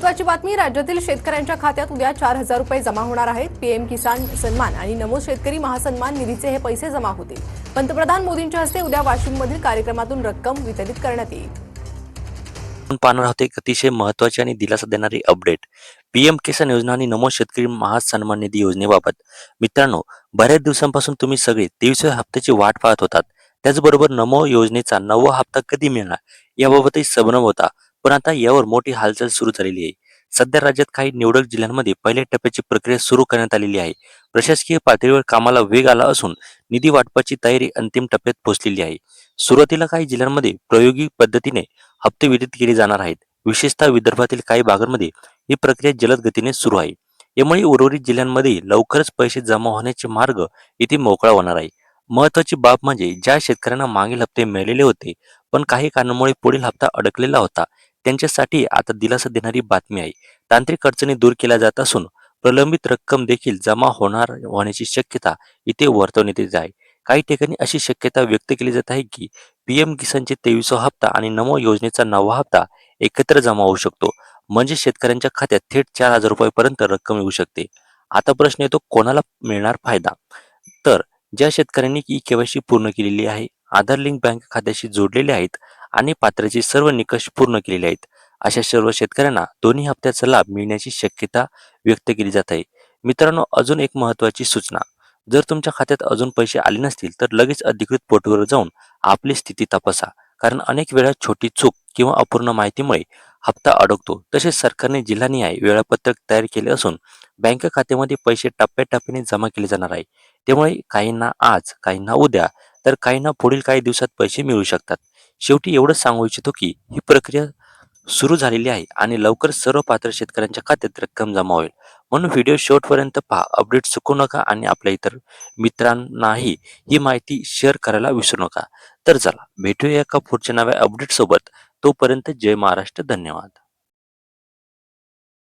महत्त्वाची बातमी, राज्यातील शेतकऱ्यांच्या खात्यात उद्या 4,000 रुपये जमा होणार आहेत. पीएम किसान सन्मान आणि नमो शेतकरी महासन्मान निधीचे हे पैसे जमा होतील. पंतप्रधान मोदींच्या हस्ते उद्या वाशिममधील कार्यक्रमातून रक्कम वितरित करण्यात येईल. आपण पाहणार आहोत एक अतिशय महत्त्वाची आणि दिलासा देणारी अपडेट. पीएम किसान योजना आणि नमो शेतकरी महासन्मान निधी योजनेबाबत. मित्रांनो, बऱ्याच दिवसांपासून तुम्ही सगळे 23व्या हप्त्याची वाट पाहत होतात. त्याचबरोबर नमो योजनेचा 9वा हप्ता कधी मिळणार याबाबतही संभ्रम होता. पण आता यावर मोठी हालचाल सुरू झालेली आहे. सध्या राज्यात काही निवडक जिल्ह्यांमध्ये पहिल्या टप्प्याची प्रक्रिया सुरू करण्यात आलेली आहे. प्रशासकीय पातळीवर कामाला वेग आला असून निधी वाटपाची तयारी अंतिम टप्प्यात पोहोचलेली आहे. सुरुवातीला काही जिल्ह्यांमध्ये प्रायोगिक पद्धतीने हप्ते वितरित केले जाणार आहेत. विशेषतः विदर्भातील काही भागांमध्ये ही प्रक्रिया जलद गतीने सुरू आहे. यामुळे उर्वरित जिल्ह्यांमध्ये लवकरच पैसे जमा होण्याचे मार्ग इथे मोकळा होणार आहे. महत्वाची बाब म्हणजे ज्या शेतकऱ्यांना मागील हप्ते मिळालेले होते पण काही कारणामुळे पुढील हप्ता अडकलेला होता, त्यांच्यासाठी आता दिलासा देणारी बातमी आहे. तांत्रिक अडचणी दूर केल्या जात असून प्रलंबित रक्कम देखील जमा होण्याची शक्यता इथे वर्तवण्यात येत आहे. काही ठिकाणी अशी शक्यता व्यक्त केली जात आहे की पीएम किसानचे 23वा हप्ता आणि नमो योजनेचा 9वा हप्ता एकत्र जमा होऊ शकतो. म्हणजे शेतकऱ्यांच्या खात्यात थेट 4,000 रुपयांपर्यंत रक्कम येऊ शकते. आता प्रश्न येतो, कोणाला मिळणार फायदा? तर ज्या शेतकऱ्यांनी ई केवायसी पूर्ण केलेली आहे, आधार लिंक बँक खात्याशी जोडलेले आहेत आणि पात्रतेचे सर्व निकष पूर्ण केलेले आहेत, अशा सर्व शेतकऱ्यांना दोन्ही हप्त्याचा लाभ मिळण्याची शक्यता व्यक्त केली जात आहे. मित्रांनो, अजून एक महत्त्वाची सूचना. जर तुमच्या खात्यात अजून पैसे आले नसतील तर लगेच अधिकृत पोर्टलवर जाऊन आपली स्थिती तपासा. कारण अनेक वेळा छोटी चूक किंवा अपूर्ण माहितीमुळे हप्ता अडकतो. तसेच सरकारने जिल्हानिहाय वेळापत्रक तयार केले असून बँक खात्यामध्ये पैसे टप्प्याटप्प्याने जमा केले जाणार आहे. त्यामुळे काहींना आज, काहींना उद्या, तर काहींना पुढील काही दिवसात पैसे मिळू शकतात. शेवटी एवढंच सांगू इच्छितो की ही प्रक्रिया सुरू झालेली आहे आणि लवकर सर्व पात्र शेतकऱ्यांच्या खात्यात रक्कम जमा होईल. म्हणून व्हिडिओ शेवटपर्यंत पहा, अपडेट चुकू नका आणि आपल्या इतर मित्रांनाही ही माहिती शेअर करायला विसरू नका. तर चला भेटूया एका पुढच्या नव्या अपडेट सोबत. तोपर्यंत जय महाराष्ट्र. धन्यवाद.